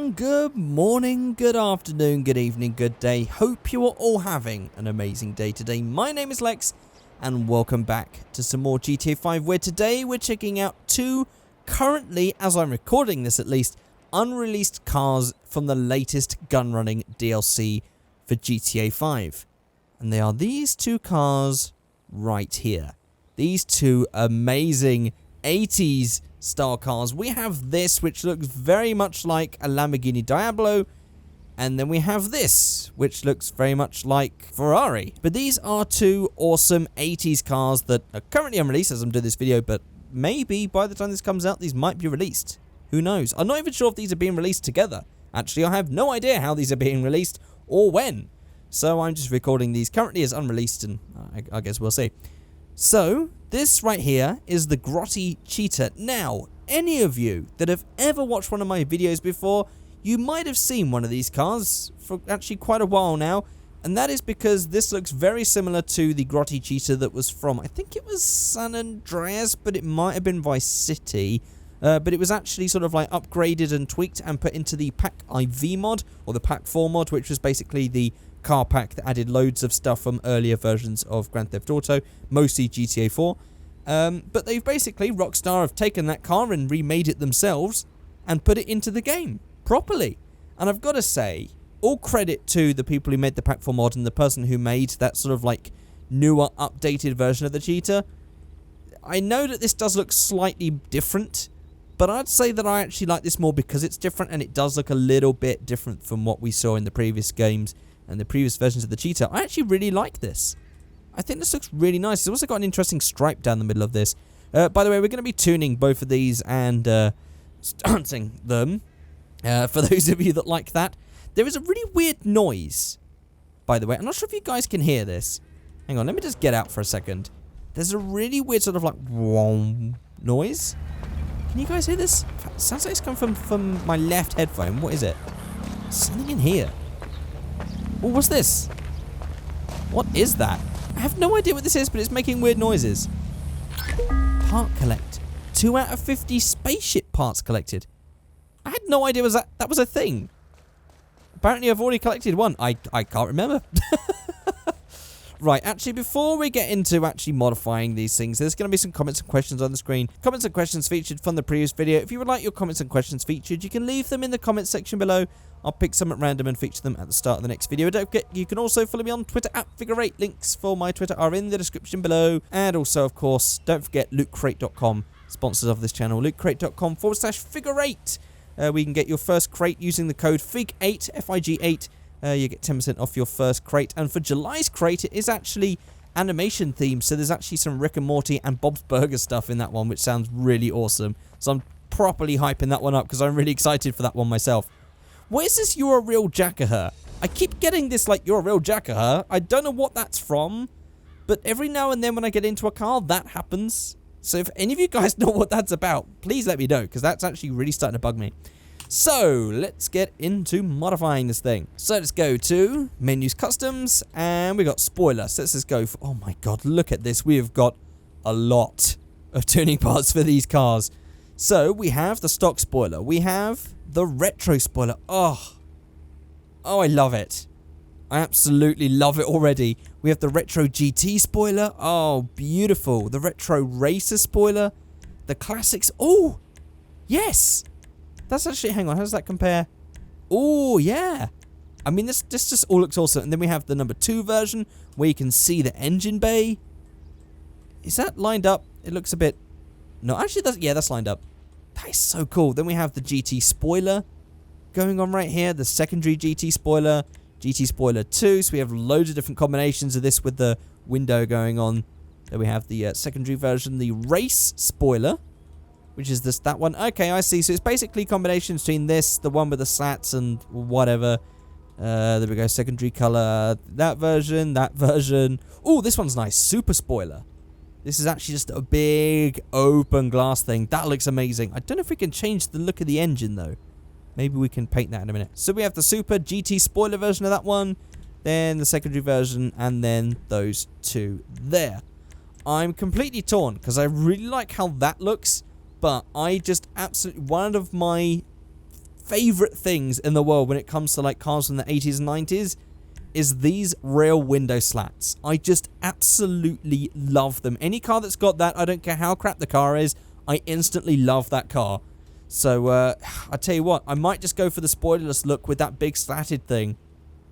everyone, good morning, good afternoon, good evening, good day. Hope you are all having an amazing day today. My name is Lex and welcome back to some more GTA 5, where today we're checking out two, currently, as I'm recording this at least, unreleased cars from the latest gun running DLC for GTA 5. And they are these two cars right here. These two amazing 80s style cars. We have this, which looks very much like a Lamborghini Diablo, and then we have this, which looks very much like Ferrari. But these are two awesome 80s cars that are currently unreleased as I'm doing this video, but maybe by the time this comes out, these might be released. Who knows? I'm not even sure if these are being released together. Actually, I have no idea how these are being released or when. So I'm just recording these currently as unreleased, and I guess we'll see. So, this right here is the grotty Cheetah. Now, any of you that have ever watched one of my videos before, you might have seen one of these cars for actually quite a while now, and that is because this looks very similar to the grotty Cheetah that was from, I think it was San Andreas, but it might have been Vice City, but it was actually sort of like upgraded and tweaked and put into the Pack IV mod, or the Pack 4 mod, which was basically the car pack that added loads of stuff from earlier versions of Grand Theft Auto, mostly GTA 4. But they've basically, Rockstar have taken that car and remade it themselves and put it into the game properly. And I've got to say, all credit to the people who made the Pack 4 mod and the person who made that sort of like newer, updated version of the Cheetah. I know that this does look slightly different, but I'd say that I actually like this more because it's different and it does look a little bit different from what we saw in the previous games and the previous versions of the Cheetah. I actually really like this. I think this looks really nice. It's also got an interesting stripe down the middle of this. By the way, we're going to be tuning both of these and stunting them. For those of you that like that. There is a really weird noise, by the way. I'm not sure if you guys can hear this. Hang on, let me just get out for a second. There's a really weird sort of like whong noise. Can you guys hear this? It sounds like it's coming from my left headphone. What is it? Something in here. Oh, what's this? What is that? I have no idea what this is, but it's making weird noises. Part collect. 2 out of 50 spaceship parts collected. I had no idea that was a thing. Apparently I've already collected one. I can't remember. Right, actually, before we get into actually modifying these things, there's going to be some comments and questions on the screen. Comments and questions featured from the previous video. If you would like your comments and questions featured, you can leave them in the comments section below. I'll pick some at random and feature them at the start of the next video. Don't forget, you can also follow me on Twitter at Figureight. Links for my Twitter are in the description below. And also, of course, don't forget lootcrate.com, sponsors of this channel. lootcrate.com/Figureight. We can get your first crate using the code FIG8, F-I-G-8. You get 10% off your first crate. And for July's crate, it is actually animation themed. So there's actually some Rick and Morty and Bob's Burger stuff in that one, which sounds really awesome. So I'm properly hyping that one up because I'm really excited for that one myself. What is this "you're a real jackahur"? I keep getting this like "you're a real jackahur." I don't know what that's from, but every now and then when I get into a car, that happens. So if any of you guys know what that's about, please let me know, because that's actually really starting to bug me. So, let's get into modifying this thing. So, let's go to Menus Customs, and we got Spoiler. So, let's just go for, oh my god, look at this. We have got a lot of tuning parts for these cars. So, we have the stock spoiler. We have the retro spoiler. Oh, I love it. I absolutely love it already. We have the retro GT spoiler. Oh, beautiful. The retro racer spoiler. The classics. Oh, yes. That's actually, hang on, how does that compare? Oh, yeah. I mean, this just all looks awesome. And then we have the number 2 version where you can see the engine bay. Is that lined up? It looks a bit... No, actually, that's lined up. That is so cool. Then we have the GT spoiler going on right here. The secondary GT spoiler. GT spoiler 2. So we have loads of different combinations of this with the window going on. Then we have the secondary version, the race spoiler, which is that one. Okay, I see. So it's basically combinations between this, the one with the slats and whatever. There we go. Secondary color. That version. Oh, this one's nice. Super spoiler. This is actually just a big open glass thing. That looks amazing. I don't know if we can change the look of the engine, though. Maybe we can paint that in a minute. So we have the Super GT spoiler version of that one. Then the secondary version. And then those two there. I'm completely torn because I really like how that looks. But I just absolutely... One of my favorite things in the world when it comes to like cars from the 80s and 90s is these rear window slats. I just absolutely love them. Any car that's got that, I don't care how crap the car is, I instantly love that car. So, I tell you what, I might just go for the spoilerless look with that big slatted thing,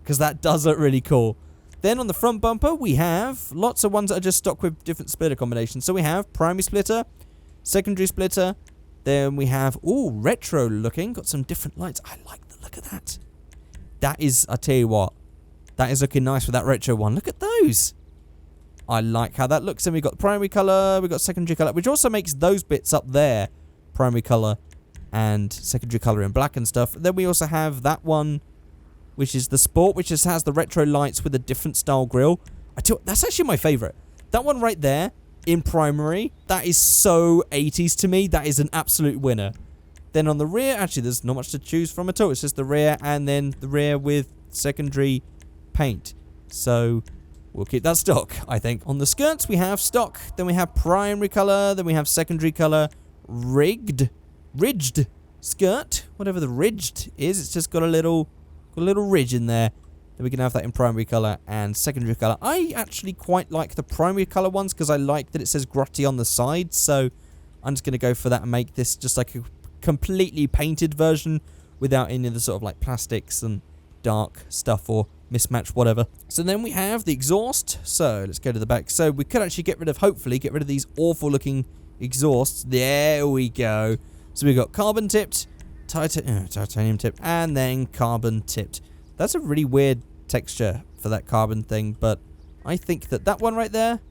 because that does look really cool. Then on the front bumper, we have lots of ones that are just stock with different splitter combinations. So we have primary splitter, secondary splitter, then we have, ooh, retro looking, got some different lights. I like the look of that. That is, I tell you what, that is looking nice with that retro one. Look at those. I like how that looks. And we've got primary colour, we've got secondary colour, which also makes those bits up there, primary colour and secondary colour in black and stuff. Then we also have that one, which is the Sport, which just has the retro lights with a different style grille. That's actually my favourite. That one right there, in primary, that is so 80s to me. That is an absolute winner. Then on the rear, actually, there's not much to choose from at all. It's just the rear and then the rear with secondary paint. So we'll keep that stock, I think. On the skirts, we have stock. Then we have primary colour. Then we have secondary colour. Ridged skirt. Whatever the ridged is. It's just got a little ridge in there. Then we can have that in primary colour and secondary colour. I actually quite like the primary colour ones because I like that it says grotty on the side. So I'm just going to go for that and make this just like a completely painted version without any of the sort of like plastics and dark stuff or mismatch whatever. So then we have the exhaust. So let's go to the back. So we could actually hopefully get rid of these awful looking exhausts. There we go. So we've got carbon tipped, titanium tipped, and then carbon tipped. That's a really weird texture for that carbon thing, but I think that one right there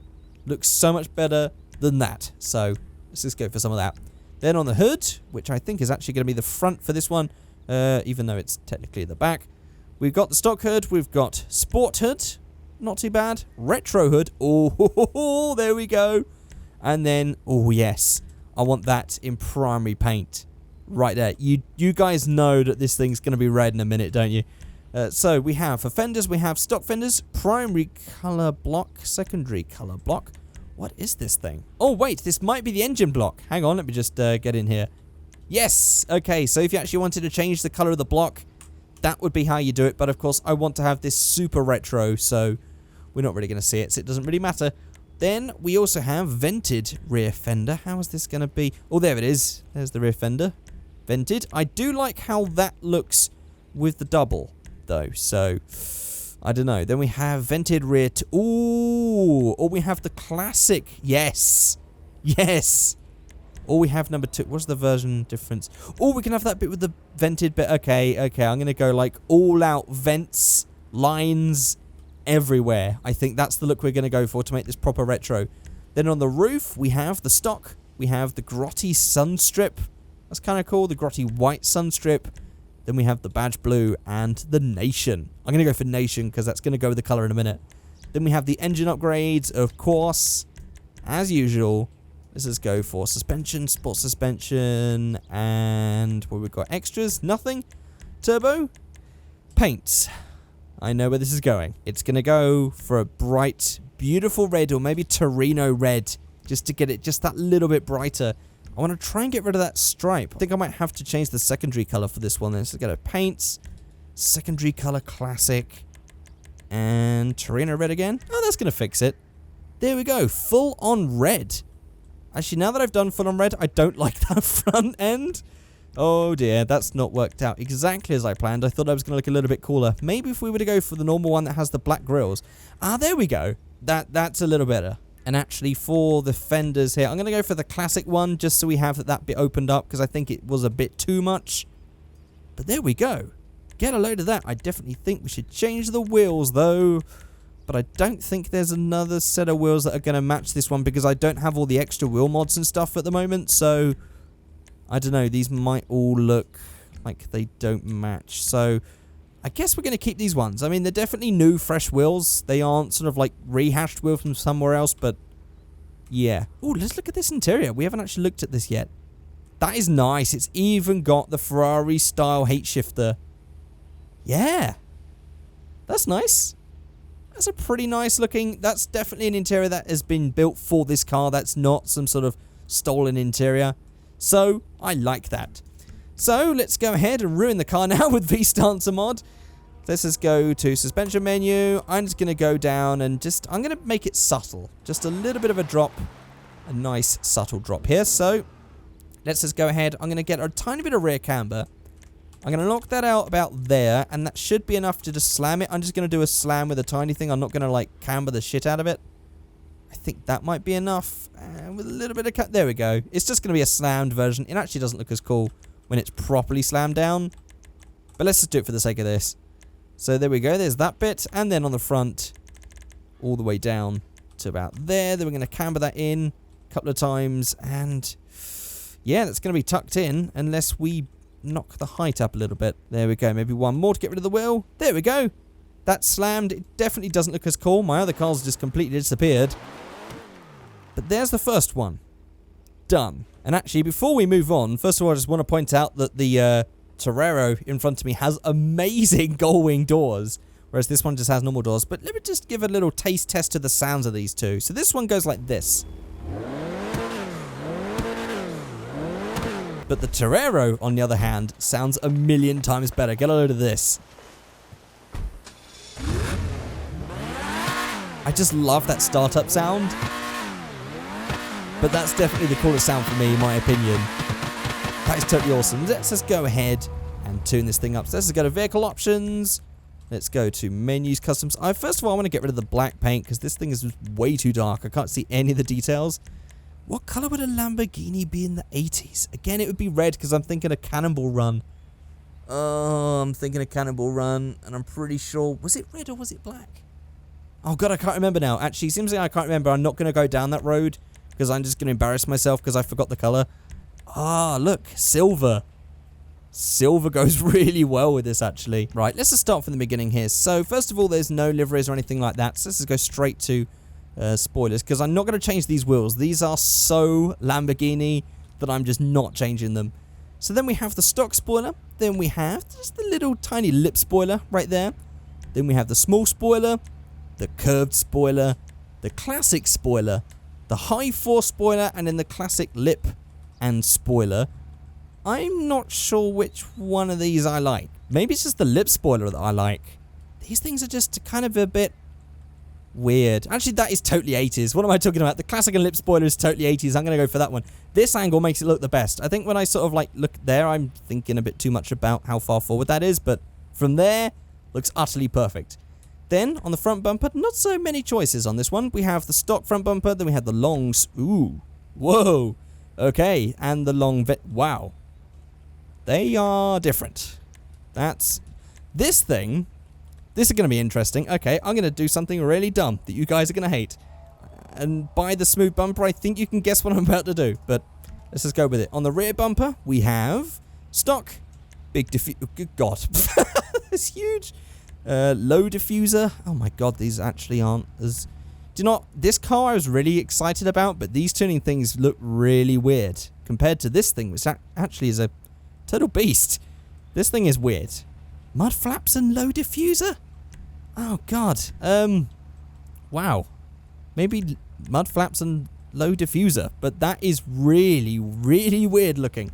looks so much better than that. So let's just go for some of that. Then on the hood, which I think is actually going to be the front for this one, even though it's technically the back, we've got the stock hood, we've got sport hood, not too bad, retro hood, oh, there we go, and then, oh yes, I want that in primary paint. Right there. You guys know that this thing's going to be red in a minute, don't you? So we have for fenders, we have stock fenders, primary colour block, secondary colour block. What is this thing? Oh, wait, this might be the engine block. Hang on, let me just get in here. Yes! Okay, so if you actually wanted to change the colour of the block, that would be how you do it. But, of course, I want to have this super retro, so we're not really going to see it, so it doesn't really matter. Then we also have vented rear fender. How is this going to be? Oh, there it is. There's the rear fender. Vented. I do like how that looks with the double, though. So, I don't know. Then we have vented rear... Ooh! Or we have the classic. Yes! Yes! Or we have number 2. What's the version difference? Oh, we can have that bit with the vented bit. Okay, okay. I'm going to go like all-out vents, lines... everywhere. I think that's the look we're going to go for to make this proper retro. Then on the roof, we have the stock. We have the grotty sun strip. That's kind of cool. The grotty white sun strip. Then we have the badge blue and the nation. I'm going to go for nation because that's going to go with the color in a minute. Then we have the engine upgrades, of course. As usual, let's just go for suspension, sport suspension, and what we've got extras, nothing. Turbo, paints. I know where this is going. It's going to go for a bright, beautiful red, or maybe Torero red, just to get it just that little bit brighter. I want to try and get rid of that stripe. I think I might have to change the secondary color for this one. Then so go to paints, secondary color classic, and Torero red again. Oh, that's going to fix it. There we go, full on red. Actually, now that I've done full on red, I don't like that front end. Oh dear, that's not worked out exactly as I planned. I thought I was going to look a little bit cooler. Maybe if we were to go for the normal one that has the black grills. Ah, there we go. That's a little better. And actually for the fenders here, I'm going to go for the classic one just so we have that bit opened up because I think it was a bit too much. But there we go. Get a load of that. I definitely think we should change the wheels though. But I don't think there's another set of wheels that are going to match this one because I don't have all the extra wheel mods and stuff at the moment. So... I don't know, these might all look like they don't match. So, I guess we're going to keep these ones. I mean, they're definitely new, fresh wheels. They aren't sort of like rehashed wheels from somewhere else, but yeah. Oh, let's look at this interior. We haven't actually looked at this yet. That is nice. It's even got the Ferrari-style heat shifter. Yeah. That's nice. That's a pretty nice looking... That's definitely an interior that has been built for this car. That's not some sort of stolen interior. So, I like that. So let's go ahead and ruin the car now with V-Stancer mod. Let's just go to suspension menu. I'm just going to go down and I'm going to make it subtle. Just a little bit of a drop. A nice subtle drop here. So let's just go ahead. I'm going to get a tiny bit of rear camber. I'm going to knock that out about there. And that should be enough to just slam it. I'm just going to do a slam with a tiny thing. I'm not going to like camber the shit out of it. I think that might be enough. And with a little bit of cut. There we go. It's just going to be a slammed version. It actually doesn't look as cool when it's properly slammed down. But let's just do it for the sake of this. So there we go, there's that bit, and then on the front, all the way down to about there. Then we're going to camber that in a couple of times, and yeah, that's going to be tucked in unless we knock the height up a little bit. There we go, maybe one more to get rid of the wheel. There we go. That's slammed. It definitely doesn't look as cool. My other car's just completely disappeared. But there's the first one. Done. And actually, before we move on, first of all, I just want to point out that the Torero in front of me has amazing gull-wing doors, whereas this one just has normal doors. But let me just give a little taste test to the sounds of these two. So this one goes like this. But the Torero, on the other hand, sounds a million times better. Get a load of this. I just love that startup sound. But that's definitely the coolest sound for me, in my opinion. That is totally awesome. Let's just go ahead and tune this thing up. So let's just go to vehicle options. Let's go to menus, customs. First of all, I want to get rid of the black paint because this thing is way too dark. I can't see any of the details. What color would a Lamborghini be in the 80s? Again, it would be red because I'm thinking a Cannonball Run. Oh, I'm thinking a Cannonball Run, and I'm pretty sure... Was it red or was it black? Oh, God, I can't remember now. Actually, seems like I can't remember. I'm not going to go down that road because I'm just going to embarrass myself because I forgot the color. Ah, look, silver. Silver goes really well with this, actually. Right, let's just start from the beginning here. So, first of all, there's no liveries or anything like that. So, let's just go straight to spoilers because I'm not going to change these wheels. These are so Lamborghini that I'm just not changing them. So, then we have the stock spoiler. Then we have just the little tiny lip spoiler right there. Then we have the small spoiler, the curved spoiler, the classic spoiler, the high force spoiler, and then the classic lip and spoiler. I'm not sure which one of these I like. Maybe it's just the lip spoiler that I like. These things are just kind of a bit weird. Actually, that is totally 80s. What am I talking about? The classic and lip spoiler is totally 80s. I'm going to go for that one. This angle makes it look the best. I think when I sort of like look there, I'm thinking a bit too much about how far forward that is. But from there, looks utterly perfect. Then, on the front bumper, not so many choices on this one. We have the stock front bumper. Then we have the longs. Ooh. Whoa. Okay. And the long... Wow. They are different. That's... This thing... This is going to be interesting. Okay, I'm going to do something really dumb that you guys are going to hate. And by the smooth bumper, I think you can guess what I'm about to do. But let's just go with it. On the rear bumper, we have stock. Big diffuser. Good God. It's huge. Low diffuser. Oh my God, these actually aren't as... Do you know, this car I was really excited about, but these tuning things look really weird compared to this thing, which actually is a total beast. This thing is weird. Mud flaps and low diffuser? Oh God. Wow. Maybe mud flaps and low diffuser, but that is really, really weird looking.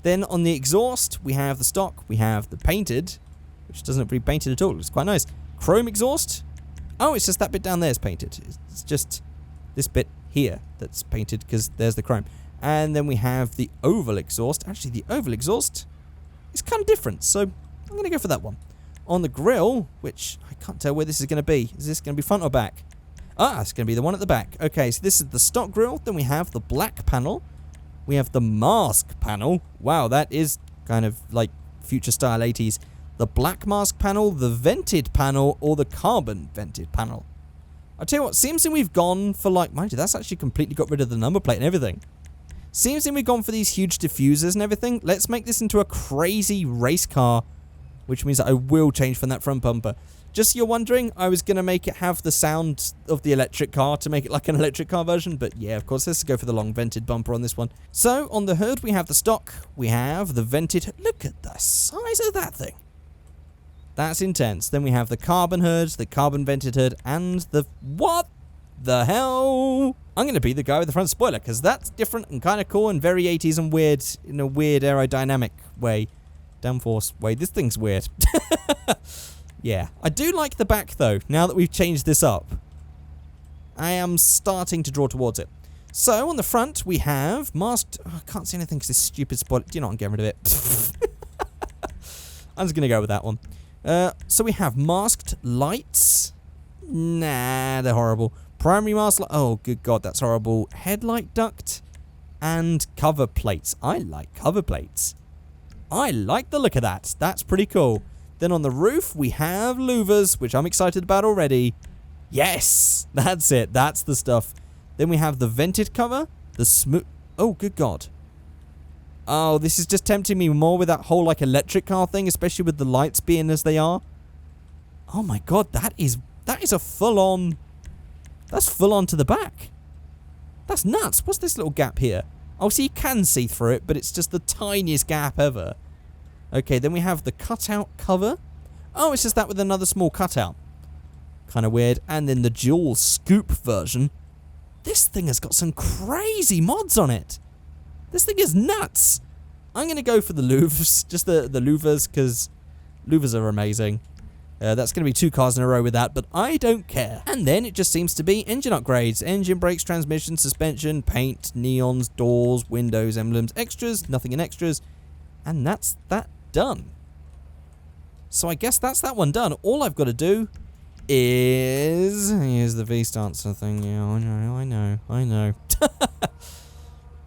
Then on the exhaust, we have the stock, we have the painted, which doesn't look very painted at all. It's quite nice. Chrome exhaust. Oh, it's just that bit down there is painted. It's just this bit here that's painted because there's the chrome. And then we have the oval exhaust. Actually, the oval exhaust is kind of different, so I'm going to go for that one. On the grille, which I can't tell where this is going to be. Is this going to be front or back? Ah, it's going to be the one at the back. Okay, so this is the stock grille. Then we have the black panel. We have the mask panel. Wow, that is kind of like future style 80s. The black mask panel, the vented panel, or the carbon vented panel. I'll tell you what, seems like we've gone for like... Mind you, that's actually completely got rid of the number plate and everything. Seems like we've gone for these huge diffusers and everything. Let's make this into a crazy race car, which means that I will change from that front bumper. Just so you're wondering, I was going to make it have the sound of the electric car to make it like an electric car version. But yeah, of course, let's go for the long vented bumper on this one. So, on the hood, we have the stock. We have the vented... Look at the size of that thing. That's intense. Then we have the carbon hood, the carbon vented hood, and the... What the hell? I'm going to be the guy with the front spoiler, because that's different and kind of cool and very 80s and weird, in a weird aerodynamic way. Downforce way. This thing's weird. Yeah. I do like the back, though, now that we've changed this up. I am starting to draw towards it. So, on the front, we have masked... Oh, I can't see anything because this stupid spoiler... Do you know what? I'm getting rid of it. I'm just going to go with that one. So, we have masked lights. Nah, they're horrible. Primary mask light. Oh, good God, that's horrible. Headlight duct. And cover plates. I like cover plates. I like the look of that. That's pretty cool. Then on the roof, we have louvers, which I'm excited about already. Yes! That's it. That's the stuff. Then we have the vented cover. The smooth... Oh, good God. Oh, this is just tempting me more with that whole, like, electric car thing, especially with the lights being as they are. Oh, my God. That is a full-on... That's full-on to the back. That's nuts. What's this little gap here? Oh, so you can see through it, but it's just the tiniest gap ever. Okay, then we have the cutout cover. Oh, it's just that with another small cutout. Kind of weird. And then the dual scoop version. This thing has got some crazy mods on it. This thing is nuts. I'm going to go for the louvers. Just the louvers, because louvers are amazing. That's going to be 2 cars in a row with that, but I don't care. And then it just seems to be engine upgrades. Engine, brakes, transmission, suspension, paint, neons, doors, windows, emblems, extras, nothing in extras. And that's that done. So I guess that's that one done. All I've got to do is... Here's the V-stancer thing. Yeah, I know.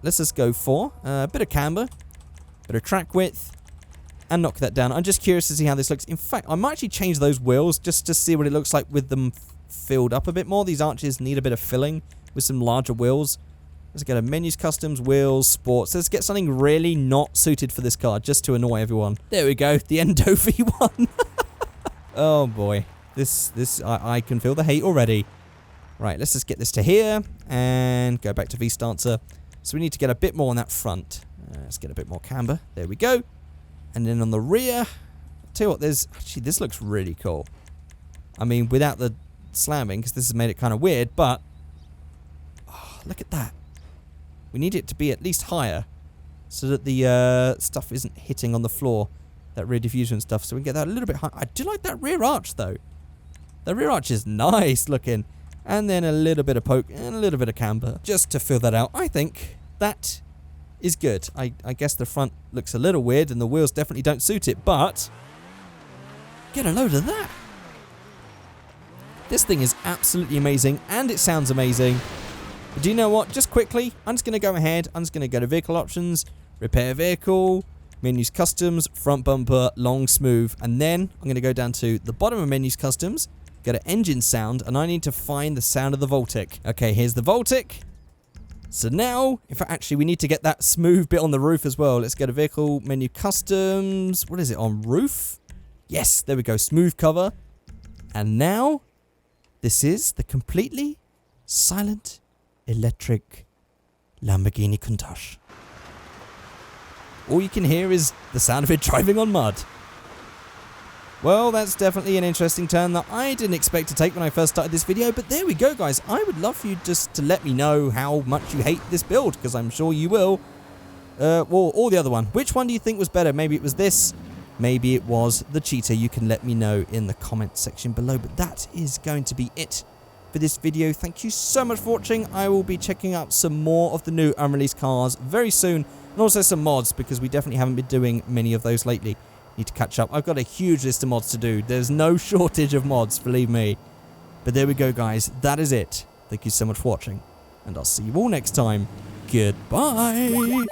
Let's just go for a bit of camber, bit of track width, and knock that down. I'm just curious to see how this looks. In fact, I might actually change those wheels just to see what it looks like with them filled up a bit more. These arches need a bit of filling with some larger wheels. Let's go to menus, customs, wheels, sports. Let's get something really not suited for this car just to annoy everyone. There we go. The Endo V1. Oh boy. I can feel the hate already. Right, let's just get this to here and go back to V-stancer. So we need to get a bit more on that front. Let's get a bit more camber. There we go. And then on the rear, I'll tell you what, actually, this looks really cool. I mean, without the slamming, because this has made it kind of weird, but oh, look at that. We need it to be at least higher so that the stuff isn't hitting on the floor, that rear diffusion stuff, so we can get that a little bit higher. I do like that rear arch, though. The rear arch is nice looking. And then a little bit of poke and a little bit of camber, just to fill that out. I think that is good. I guess the front looks a little weird and the wheels definitely don't suit it, but get a load of that. This thing is absolutely amazing and it sounds amazing. But do you know what? Just quickly, I'm just going to go ahead. I'm just going to go to vehicle options, repair vehicle, menus customs, front bumper, long smooth, and then I'm going to go down to the bottom of menus customs, go to engine sound, and I need to find the sound of the Voltic. Okay, here's the Voltic. So now, we need to get that smooth bit on the roof as well. Let's go to vehicle, menu customs. What is it, on roof? Yes, there we go, smooth cover. And now, this is the completely silent electric Lamborghini Countach. All you can hear is the sound of it driving on mud. Well, that's definitely an interesting turn that I didn't expect to take when I first started this video, but there we go, guys. I would love for you just to let me know how much you hate this build, because I'm sure you will. Or the other one. Which one do you think was better? Maybe it was this. Maybe it was the Cheetah. You can let me know in the comment section below, but that is going to be it for this video. Thank you so much for watching. I will be checking out some more of the new unreleased cars very soon, and also some mods, because we definitely haven't been doing many of those lately. Need to catch up. I've got a huge list of mods to do. There's no shortage of mods, believe me. But there we go, guys. That is it. Thank you so much for watching, and I'll see you all next time. Goodbye.